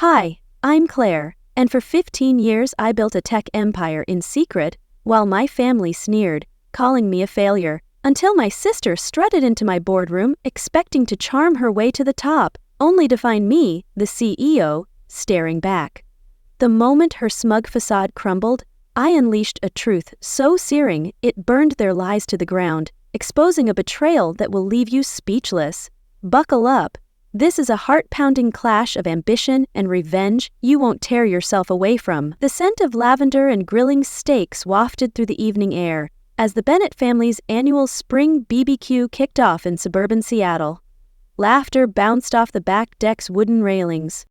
Hi, I'm Claire, and for 15 years I built a tech empire in secret while my family sneered, calling me a failure, until my sister strutted into my boardroom expecting to charm her way to the top, only to find me, the CEO, staring back. The moment her smug facade crumbled, I unleashed a truth so searing it burned their lies to the ground, exposing a betrayal that will leave you speechless. Buckle up. This is a heart-pounding clash of ambition and revenge you won't tear yourself away from. The scent of lavender and grilling steaks wafted through the evening air as the Bennett family's annual spring BBQ kicked off in suburban Seattle. Laughter bounced off the back deck's wooden railings.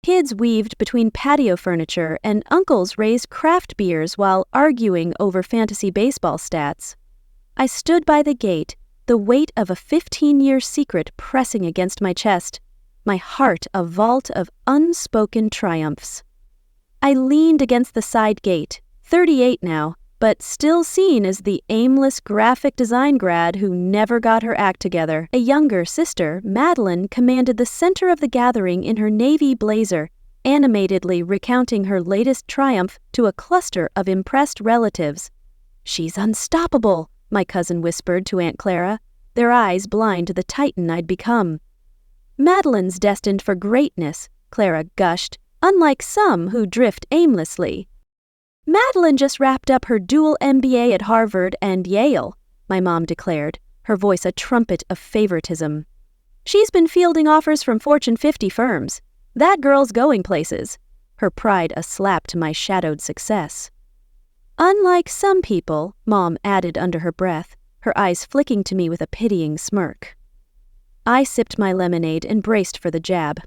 Kids weaved between patio furniture and uncles raised craft beers while arguing over fantasy baseball stats. I stood by the gate, the weight of a 15-year secret pressing against my chest, my heart a vault of unspoken triumphs. I leaned against the side gate, 38 now, but still seen as the aimless graphic design grad who never got her act together. A younger sister, Madeline, commanded the center of the gathering in her navy blazer, animatedly recounting her latest triumph to a cluster of impressed relatives. "She's unstoppable," my cousin whispered to Aunt Clara, their eyes blind to the titan I'd become. "Madeline's destined for greatness," Clara gushed, "unlike some who drift aimlessly." "Madeline just wrapped up her dual MBA at Harvard and Yale," my mom declared, her voice a trumpet of favoritism. "She's been fielding offers from Fortune 50 firms. That girl's going places," her pride a slap to my shadowed success. "Unlike some people," Mom added under her breath, her eyes flicking to me with a pitying smirk. I sipped my lemonade and braced for the jab.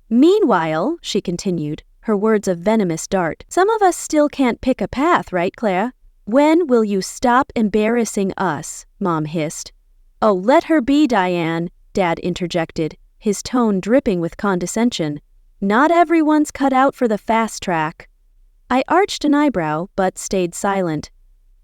"Meanwhile," she continued, her words a venomous dart, "some of us still can't pick a path, right, Clara? When will you stop embarrassing us?" Mom hissed. "Oh, let her be, Diane," Dad interjected, his tone dripping with condescension. "Not everyone's cut out for the fast track." I arched an eyebrow, but stayed silent.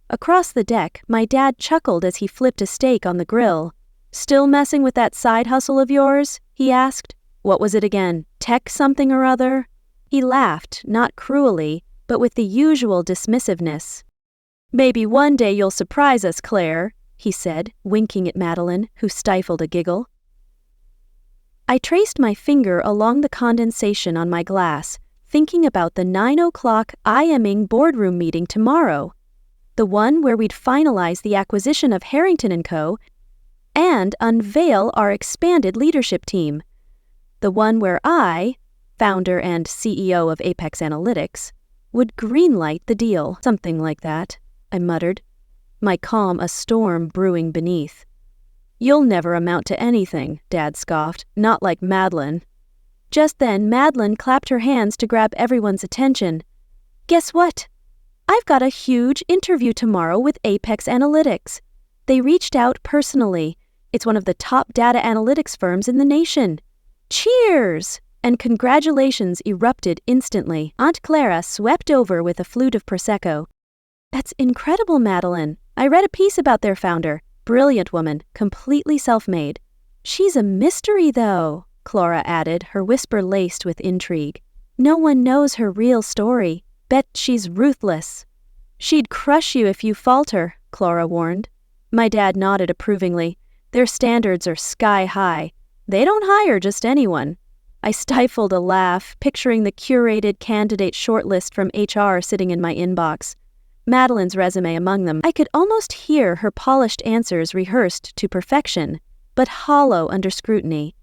Across the deck, my dad chuckled as he flipped a steak on the grill. "Still messing with that side hustle of yours?" he asked. "What was it again? Tech something or other?" He laughed, not cruelly, but with the usual dismissiveness. "Maybe one day you'll surprise us, Claire," he said, winking at Madeline, who stifled a giggle. I traced my finger along the condensation on my glass, thinking about the 9 o'clock IMing boardroom meeting tomorrow, the one where we'd finalize the acquisition of Harrington & Co. and unveil our expanded leadership team, the one where I, founder and CEO of Apex Analytics, would greenlight the deal. "Something like that," I muttered, my calm a storm brewing beneath. "You'll never amount to anything," Dad scoffed, "not like Madeline." Just then, Madeline clapped her hands to grab everyone's attention. "Guess what? I've got a huge interview tomorrow with Apex Analytics. They reached out personally. It's one of the top data analytics firms in the nation. Cheers!" And congratulations erupted instantly. Aunt Clara swept over with a flute of Prosecco. "That's incredible, Madeline. I read a piece about their founder. Brilliant woman, completely self-made." "She's a mystery, though," Clara added, her whisper laced with intrigue. "No one knows her real story. Bet she's ruthless." "She'd crush you if you falter," Clara warned. My dad nodded approvingly. "Their standards are sky high. They don't hire just anyone." I stifled a laugh, picturing the curated candidate shortlist from HR sitting in my inbox, Madeline's resume among them. I could almost hear her polished answers rehearsed to perfection, but hollow under scrutiny.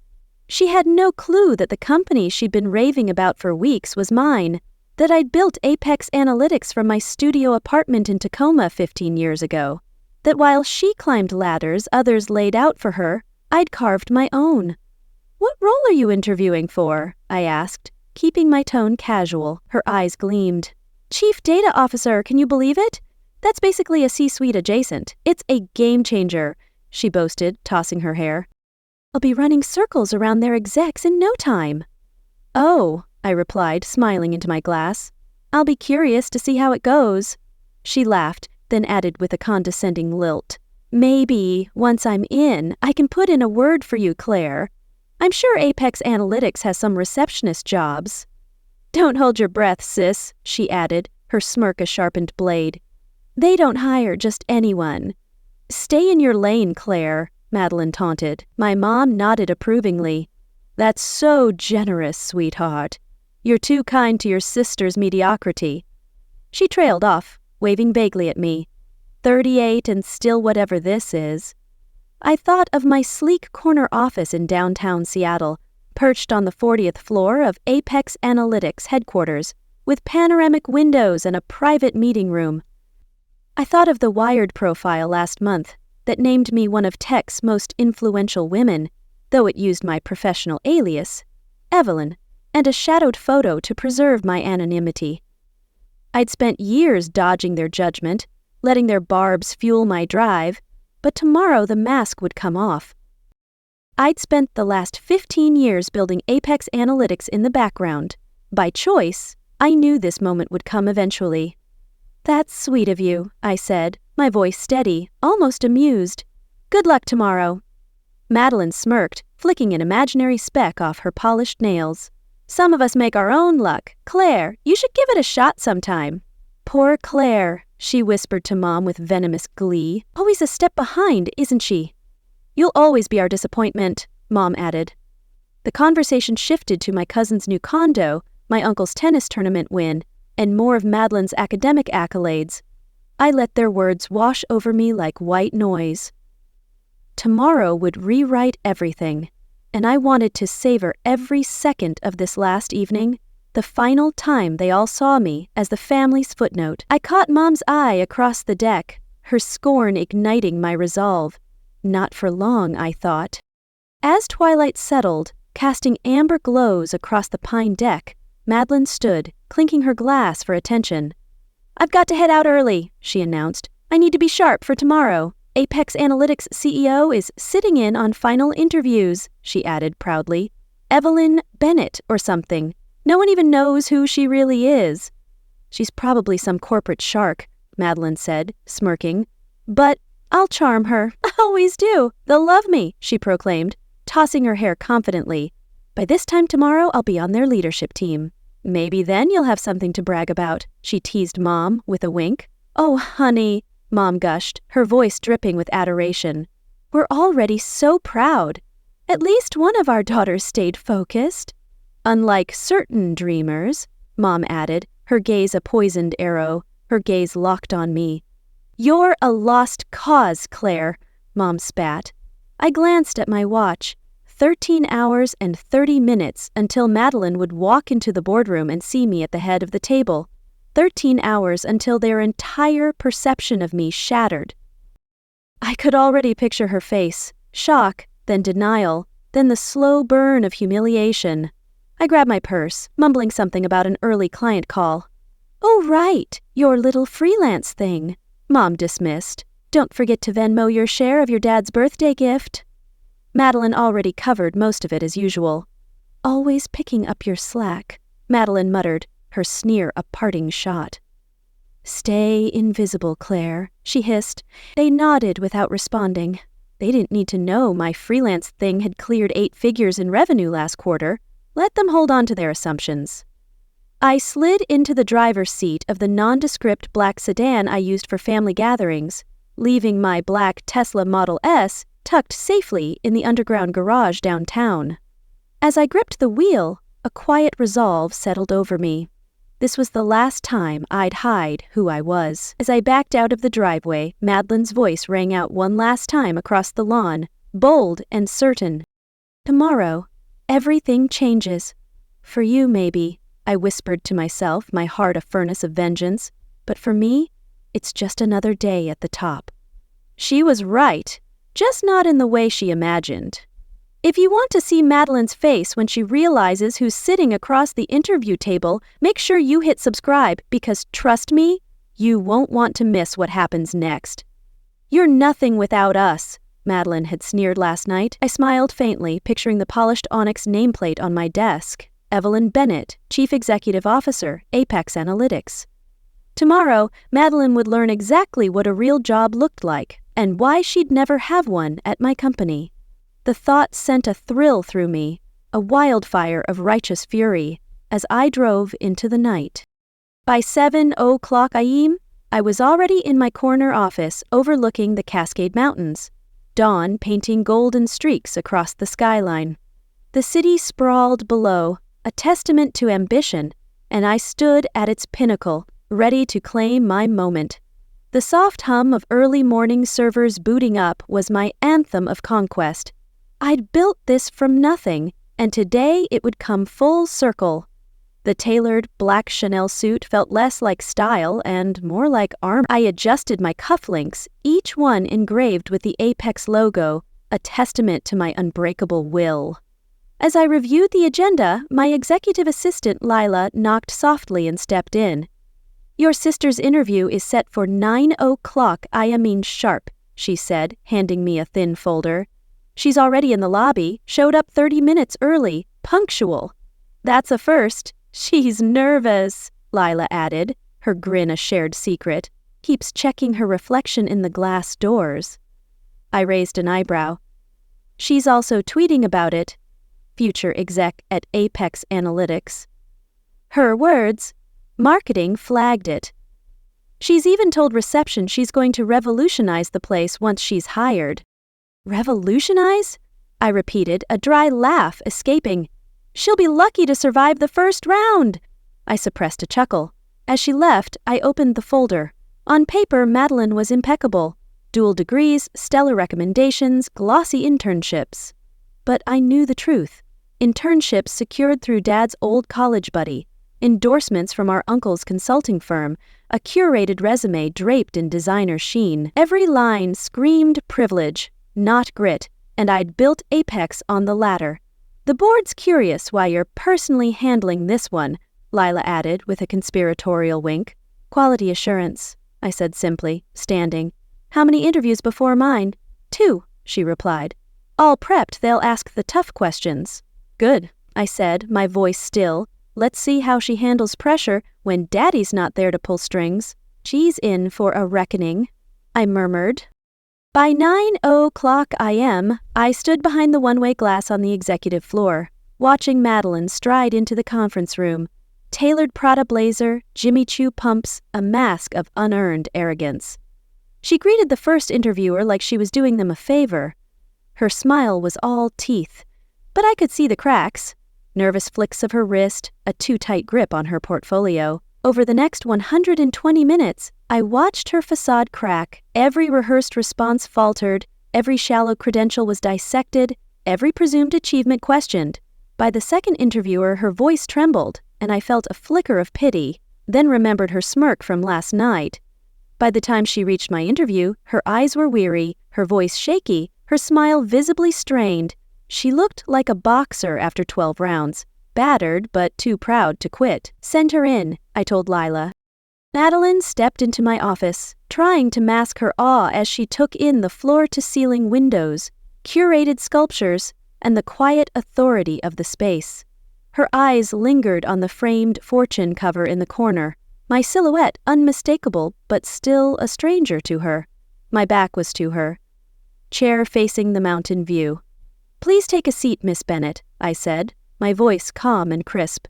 She had no clue that the company she'd been raving about for weeks was mine, that I'd built Apex Analytics from my studio apartment in Tacoma 15 years ago, that while she climbed ladders others laid out for her, I'd carved my own. "What role are you interviewing for?" I asked, keeping my tone casual. Her eyes gleamed. "Chief Data Officer, can you believe it? That's basically a C-suite adjacent. It's a game changer," she boasted, tossing her hair. "I'll be running circles around their execs in no time." "Oh," I replied, smiling into my glass. "I'll be curious to see how it goes." She laughed, then added with a condescending lilt, "Maybe, once I'm in, I can put in a word for you, Claire. I'm sure Apex Analytics has some receptionist jobs." Don't hold your breath, sis, she added, her smirk a sharpened blade. They don't hire just anyone. Stay in your lane, Claire, Madeline taunted. My mom nodded approvingly. That's so generous, sweetheart. You're too kind to your sister's mediocrity. She trailed off, waving vaguely at me. 38 and still whatever this is. I thought of my sleek corner office in downtown Seattle, perched on the 40th floor of Apex Analytics headquarters, with panoramic windows and a private meeting room. I thought of the Wired profile last month that named me one of tech's most influential women, though it used my professional alias, Evelyn, and a shadowed photo to preserve my anonymity. I'd spent years dodging their judgment, letting their barbs fuel my drive, but tomorrow the mask would come off. I'd spent the last 15 years building Apex Analytics in the background. By choice, I knew this moment would come eventually. That's sweet of you, I said, my voice steady, almost amused. Good luck tomorrow. Madeline smirked, flicking an imaginary speck off her polished nails. Some of us make our own luck. Claire, you should give it a shot sometime. Poor Claire, she whispered to Mom with venomous glee. Always a step behind, isn't she? You'll always be our disappointment, Mom added. The conversation shifted to my cousin's new condo, my uncle's tennis tournament win, and more of Madeline's academic accolades. I let their words wash over me like white noise. Tomorrow would rewrite everything, and I wanted to savor every second of this last evening, the final time they all saw me as the family's footnote. I caught Mom's eye across the deck, her scorn igniting my resolve. Not for long, I thought. As twilight settled, casting amber glows across the pine deck, Madeline stood, clinking her glass for attention. I've got to head out early, she announced. I need to be sharp for tomorrow. Apex Analytics CEO is sitting in on final interviews, she added proudly. Evelyn Bennett or something. No one even knows who she really is. She's probably some corporate shark, Madeline said, smirking. But I'll charm her. I always do. They'll love me, she proclaimed, tossing her hair confidently. By this time tomorrow, I'll be on their leadership team. Maybe then you'll have something to brag about, she teased Mom with a wink. Oh, honey, Mom gushed, her voice dripping with adoration. We're already so proud. At least one of our daughters stayed focused. Unlike certain dreamers, Mom added, her gaze a poisoned arrow, her gaze locked on me. You're a lost cause, Claire, Mom spat. I glanced at my watch. 13 hours and 30 minutes until Madeline would walk into the boardroom and see me at the head of the table. 13 hours until their entire perception of me shattered. I could already picture her face, shock, then denial, then the slow burn of humiliation. I grabbed my purse, mumbling something about an early client call. Oh, right, your little freelance thing, Mom dismissed. Don't forget to Venmo your share of your dad's birthday gift. Madeline already covered most of it as usual. Always picking up your slack, Madeline muttered, her sneer a parting shot. Stay invisible, Claire, she hissed. They nodded without responding. They didn't need to know my freelance thing had cleared 8 figures in revenue last quarter. Let them hold on to their assumptions. I slid into the driver's seat of the nondescript black sedan I used for family gatherings, leaving my black Tesla Model S tucked safely in the underground garage downtown. As I gripped the wheel, a quiet resolve settled over me. This was the last time I'd hide who I was. As I backed out of the driveway, Madeline's voice rang out one last time across the lawn, bold and certain. Tomorrow, everything changes. For you, maybe, I whispered to myself, my heart a furnace of vengeance. But for me, it's just another day at the top. She was right, just not in the way she imagined. If you want to see Madeline's face when she realizes who's sitting across the interview table, make sure you hit subscribe because, trust me, you won't want to miss what happens next. You're nothing without us, Madeline had sneered last night. I smiled faintly, picturing the polished onyx nameplate on my desk. Evelyn Bennett, Chief Executive Officer, Apex Analytics. Tomorrow, Madeline would learn exactly what a real job looked like and why she'd never have one at my company. The thought sent a thrill through me, a wildfire of righteous fury. as I drove into the night. By 7 o'clock a.m., I was already in my corner office overlooking the Cascade Mountains, dawn painting golden streaks across the skyline. The city sprawled below, a testament to ambition, and I stood at its pinnacle, ready to claim my moment. The soft hum of early morning servers booting up was my anthem of conquest. I'd built this from nothing, and today it would come full circle. The tailored black Chanel suit felt less like style and more like armor. I adjusted my cufflinks, each one engraved with the Apex logo, a testament to my unbreakable will. As I reviewed the agenda, my executive assistant Lila knocked softly and stepped in. "Your sister's interview is set for 9 o'clock a.m. sharp," she said, handing me a thin folder. "She's already in the lobby, showed up 30 minutes early, punctual." "That's a first. She's nervous," Lila added, her grin a shared secret. "Keeps checking her reflection in the glass doors." I raised an eyebrow. "She's also tweeting about it," future exec at Apex Analytics. Her words, marketing flagged it. "She's even told reception she's going to revolutionize the place once she's hired." "Revolutionize?" I repeated, a dry laugh escaping. "She'll be lucky to survive the first round." I suppressed a chuckle. As she left, I opened the folder. On paper, Madeline was impeccable. Dual degrees, stellar recommendations, glossy internships. But I knew the truth. Internships secured through Dad's old college buddy, endorsements from our uncle's consulting firm, a curated resume draped in designer sheen. Every line screamed privilege, not grit, and I'd built Apex on the latter. "The board's curious why you're personally handling this one," Lila added with a conspiratorial wink. "Quality assurance," I said simply, standing. "How many interviews before mine?" "2," she replied. "All prepped, they'll ask the tough questions." "Good," I said, my voice still. "Let's see how she handles pressure when Daddy's not there to pull strings." "She's in for a reckoning," I murmured. By 9 o'clock a.m., I stood behind the one-way glass on the executive floor, watching Madeline stride into the conference room. Tailored Prada blazer, Jimmy Choo pumps, a mask of unearned arrogance. She greeted the first interviewer like she was doing them a favor. Her smile was all teeth, but I could see the cracks. Nervous flicks of her wrist, a too-tight grip on her portfolio. Over the next 120 minutes, I watched her facade crack. Every rehearsed response faltered, every shallow credential was dissected, every presumed achievement questioned. By the second interviewer, her voice trembled, and I felt a flicker of pity, then remembered her smirk from last night. By the time she reached my interview, her eyes were weary, her voice shaky, her smile visibly strained. She looked like a boxer after 12 rounds, battered but too proud to quit. "Send her in," I told Lila. Madeline stepped into my office, trying to mask her awe as she took in the floor-to-ceiling windows, curated sculptures, and the quiet authority of the space. Her eyes lingered on the framed Fortune cover in the corner, my silhouette unmistakable but still a stranger to her. My back was to her. Chair facing the mountain view. "Please take a seat, Miss Bennett," I said, my voice calm and crisp.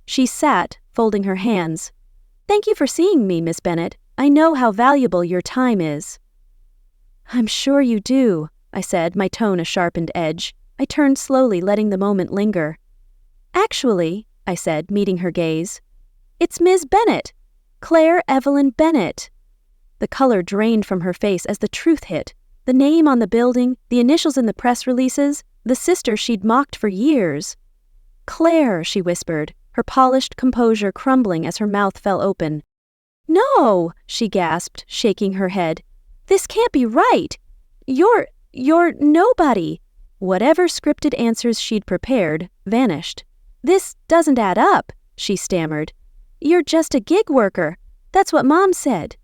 She sat, folding her hands. "Thank you for seeing me, Miss Bennett. I know how valuable your time is." "I'm sure you do," I said, my tone a sharpened edge. I turned slowly, letting the moment linger. "Actually," I said, meeting her gaze, "it's Ms. Bennett. Claire Evelyn Bennett." The color drained from her face as the truth hit. The name on the building, the initials in the press releases, the sister she'd mocked for years. "Claire," she whispered, her polished composure crumbling as her mouth fell open. "No," she gasped, shaking her head. "This can't be right. You're nobody." Whatever scripted answers she'd prepared vanished. "This doesn't add up," she stammered. "You're just a gig worker. That's what Mom said."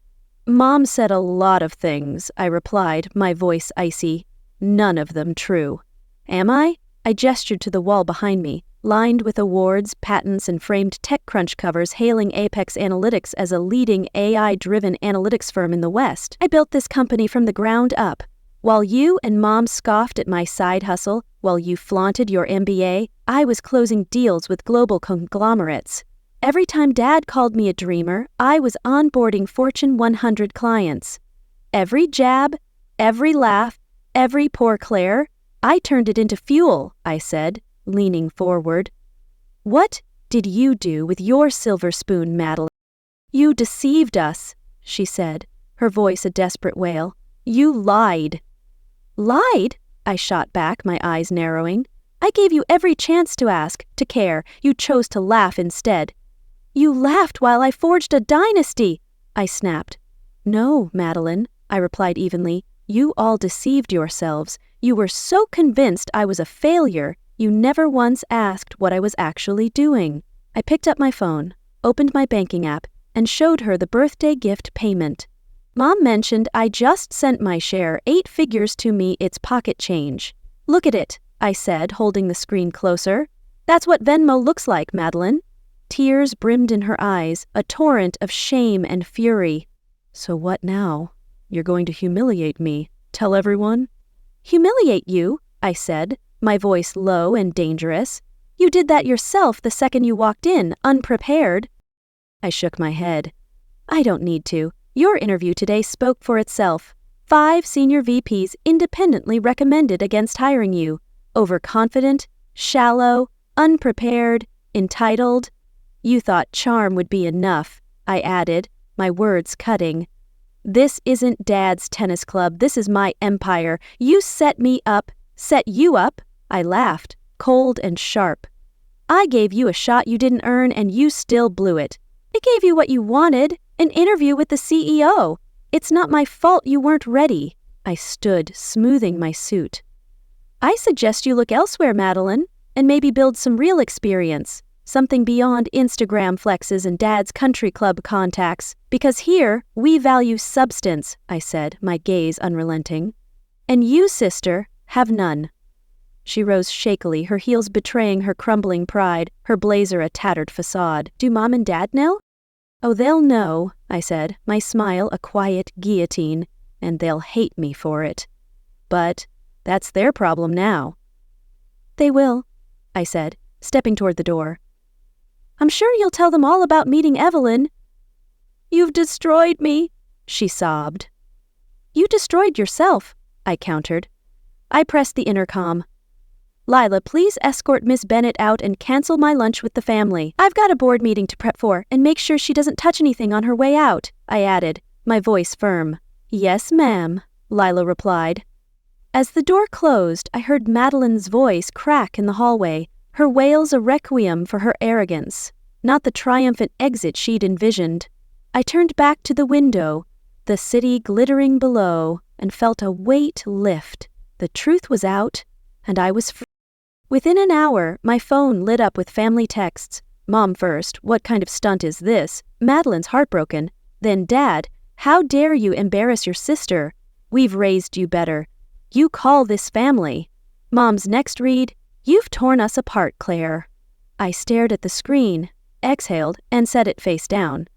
"Mom said a lot of things," I replied, my voice icy. "None of them true." "Am I?" I gestured to the wall behind me, lined with awards, patents, and framed TechCrunch covers hailing Apex Analytics as a leading AI-driven analytics firm in the West. "I built this company from the ground up. While you and Mom scoffed at my side hustle, while you flaunted your MBA, I was closing deals with global conglomerates. Every time Dad called me a dreamer, I was onboarding Fortune 100 clients. Every jab, every laugh, every poor Claire, I turned it into fuel, I said, leaning forward. What did you do with your silver spoon, Madeline? You deceived us, she said, her voice a desperate wail. You lied. Lied? I shot back, my eyes narrowing. I gave you every chance to ask, to care. You chose to laugh instead. You laughed while I forged a dynasty, I snapped. No, Madeline, I replied evenly. You all deceived yourselves. You were so convinced I was a failure, you never once asked what I was actually doing. I picked up my phone, opened my banking app, and showed her the birthday gift payment. Mom mentioned I just sent my share 8 figures to me its pocket change. Look at it, I said, holding the screen closer. That's what Venmo looks like, Madeline. Tears brimmed in her eyes, a torrent of shame and fury. So what now? You're going to humiliate me. Tell everyone? Humiliate you, I said, my voice low and dangerous. You did that yourself the second you walked in, unprepared. I shook my head. I don't need to. Your interview today spoke for itself. 5 senior VPs independently recommended against hiring you. Overconfident, shallow, unprepared, entitled. You thought charm would be enough, I added, my words cutting. This isn't Dad's tennis club, this is my empire. You set me up, set you up, I laughed, cold and sharp. I gave you a shot you didn't earn and you still blew it. I gave you what you wanted, an interview with the CEO. It's not my fault you weren't ready. I stood, smoothing my suit. I suggest you look elsewhere, Madeline, and maybe build some real experience. Something beyond Instagram flexes and Dad's country club contacts, because here we value substance, I said, my gaze unrelenting. And you, sister, have none. She rose shakily, her heels betraying her crumbling pride, her blazer a tattered facade. Do Mom and Dad know? Oh, they'll know, I said, my smile a quiet guillotine, and they'll hate me for it. But that's their problem now. They will, I said, stepping toward the door. I'm sure you'll tell them all about meeting Evelyn. You've destroyed me, she sobbed. You destroyed yourself, I countered. I pressed the intercom. Lila, please escort Miss Bennett out and cancel my lunch with the family. I've got a board meeting to prep for, and make sure she doesn't touch anything on her way out, I added, my voice firm. Yes, ma'am, Lila replied. As the door closed, I heard Madeline's voice crack in the hallway, her wails a requiem for her arrogance, not the triumphant exit she'd envisioned. I turned back to the window, the city glittering below, and felt a weight lift. The truth was out, and I was free. Within an hour, my phone lit up with family texts. Mom first, what kind of stunt is this? Madeline's heartbroken. Then Dad, how dare you embarrass your sister? We've raised you better. You call this family. Mom's next read, you've torn us apart, Claire. I stared at the screen, exhaled, and set it face down.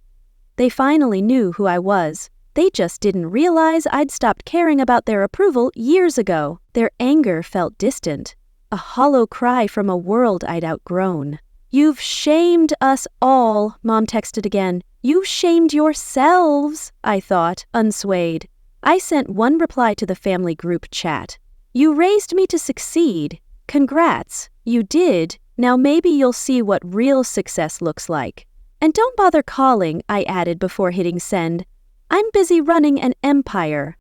They finally knew who I was. They just didn't realize I'd stopped caring about their approval years ago. Their anger felt distant, a hollow cry from a world I'd outgrown. You've shamed us all, Mom texted again. You've shamed yourselves, I thought, unswayed. I sent one reply to the family group chat. You raised me to succeed. Congrats, you did. Now maybe you'll see what real success looks like. And don't bother calling, I added before hitting send. I'm busy running an empire.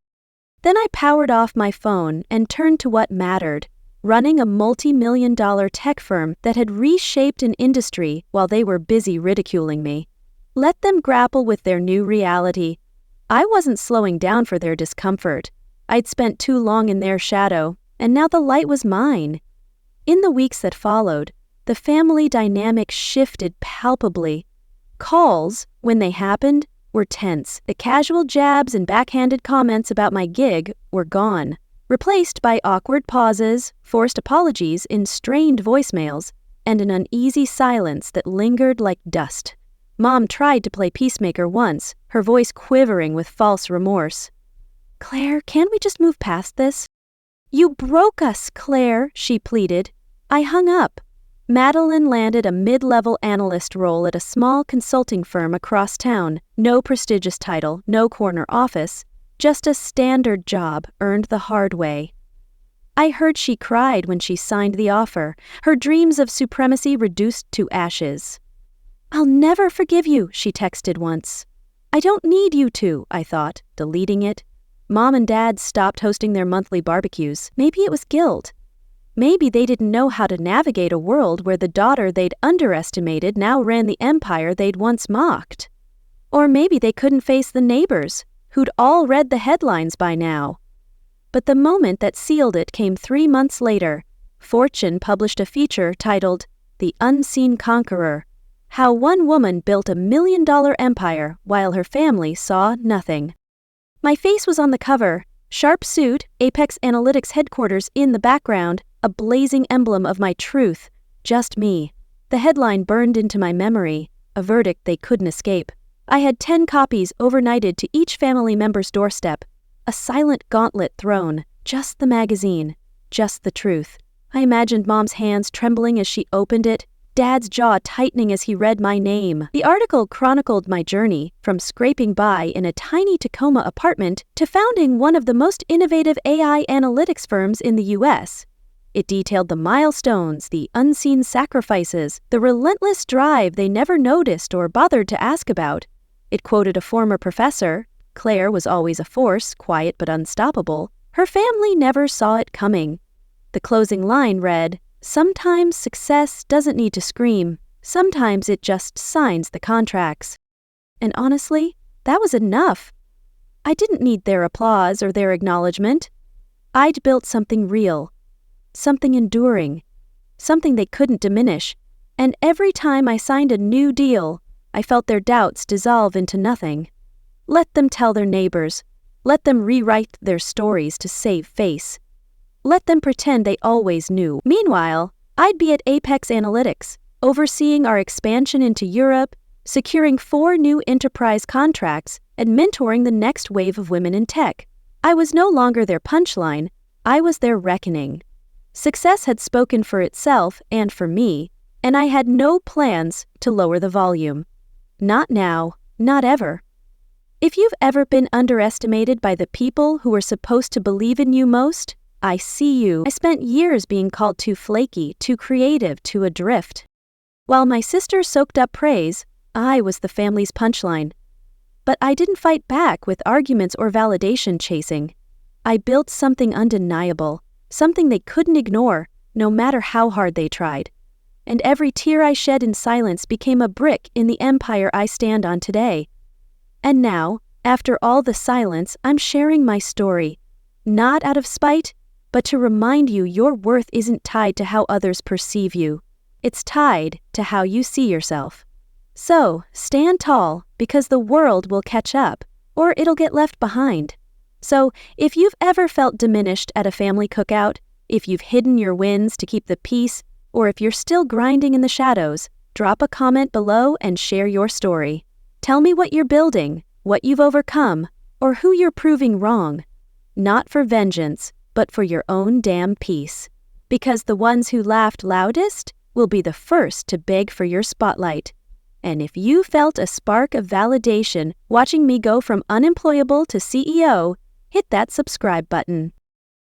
Then I powered off my phone and turned to what mattered, running a multi-million-dollar tech firm that had reshaped an industry while they were busy ridiculing me. Let them grapple with their new reality. I wasn't slowing down for their discomfort. I'd spent too long in their shadow, and now the light was mine. In the weeks that followed, the family dynamic shifted palpably. Calls, when they happened, were tense. The casual jabs and backhanded comments about my gig were gone, replaced by awkward pauses, forced apologies in strained voicemails, and an uneasy silence that lingered like dust. Mom tried to play peacemaker once, her voice quivering with false remorse. Claire, can't we just move past this? You broke us, Claire, she pleaded. I hung up. Madeline landed a mid-level analyst role at a small consulting firm across town. No prestigious title, no corner office, just a standard job earned the hard way. I heard she cried when she signed the offer, her dreams of supremacy reduced to ashes. I'll never forgive you, she texted once. I don't need you to, I thought, deleting it. Mom and Dad stopped hosting their monthly barbecues. Maybe it was guilt. Maybe they didn't know how to navigate a world where the daughter they'd underestimated now ran the empire they'd once mocked. Or maybe they couldn't face the neighbors, who'd all read the headlines by now. But the moment that sealed it came 3 months later. Fortune published a feature titled The Unseen Conqueror, how one woman built $1 million empire while her family saw nothing. My face was on the cover, sharp suit, Apex Analytics headquarters in the background, a blazing emblem of my truth, just me. The headline burned into my memory, a verdict they couldn't escape. I had 10 copies overnighted to each family member's doorstep, a silent gauntlet thrown, just the magazine, just the truth. I imagined Mom's hands trembling as she opened it, Dad's jaw tightening as he read my name. The article chronicled my journey, from scraping by in a tiny Tacoma apartment to founding one of the most innovative AI analytics firms in the U.S. It detailed the milestones, the unseen sacrifices, the relentless drive they never noticed or bothered to ask about. It quoted a former professor. Claire was always a force, quiet but unstoppable. Her family never saw it coming. The closing line read, "Sometimes success doesn't need to scream. Sometimes it just signs the contracts." And honestly, that was enough. I didn't need their applause or their acknowledgement. I'd built something real, something enduring, something they couldn't diminish. And every time I signed a new deal, I felt their doubts dissolve into nothing. Let them tell their neighbors. Let them rewrite their stories to save face. Let them pretend they always knew. Meanwhile, I'd be at Apex Analytics, overseeing our expansion into Europe, securing 4 new enterprise contracts, and mentoring the next wave of women in tech. I was no longer their punchline, I was their reckoning. Success had spoken for itself and for me, and I had no plans to lower the volume. Not now, not ever. If you've ever been underestimated by the people who were supposed to believe in you most, I see you. I spent years being called too flaky, too creative, too adrift. While my sister soaked up praise, I was the family's punchline. But I didn't fight back with arguments or validation chasing. I built something undeniable, something they couldn't ignore, no matter how hard they tried. And every tear I shed in silence became a brick in the empire I stand on today. And now, after all the silence, I'm sharing my story, not out of spite, but to remind you your worth isn't tied to how others perceive you. It's tied to how you see yourself. So, stand tall, because the world will catch up, or it'll get left behind. So, if you've ever felt diminished at a family cookout, if you've hidden your wins to keep the peace, or if you're still grinding in the shadows, drop a comment below and share your story. Tell me what you're building, what you've overcome, or who you're proving wrong. Not for vengeance, but for your own damn peace. Because the ones who laughed loudest will be the first to beg for your spotlight. And if you felt a spark of validation watching me go from unemployable to CEO, hit that subscribe button.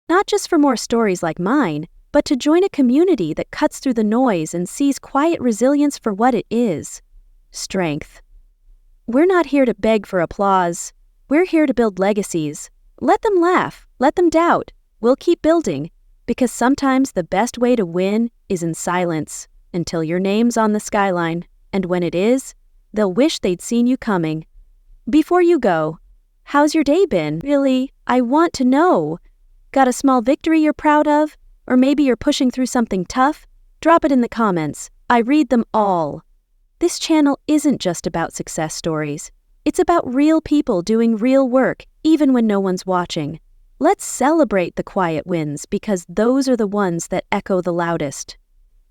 Not just for more stories like mine, but to join a community that cuts through the noise and sees quiet resilience for what it is. Strength. We're not here to beg for applause. We're here to build legacies. Let them laugh. Let them doubt. We'll keep building, because sometimes the best way to win is in silence, until your name's on the skyline, and when it is, they'll wish they'd seen you coming. Before you go, how's your day been? Really, I want to know. Got a small victory you're proud of? Or maybe you're pushing through something tough? Drop it in the comments. I read them all. This channel isn't just about success stories. It's about real people doing real work, even when no one's watching. Let's celebrate the quiet wins, because those are the ones that echo the loudest.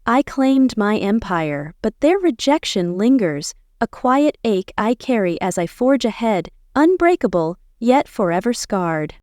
I claimed my empire, but their rejection lingers, a quiet ache I carry as I forge ahead, unbreakable, yet forever scarred.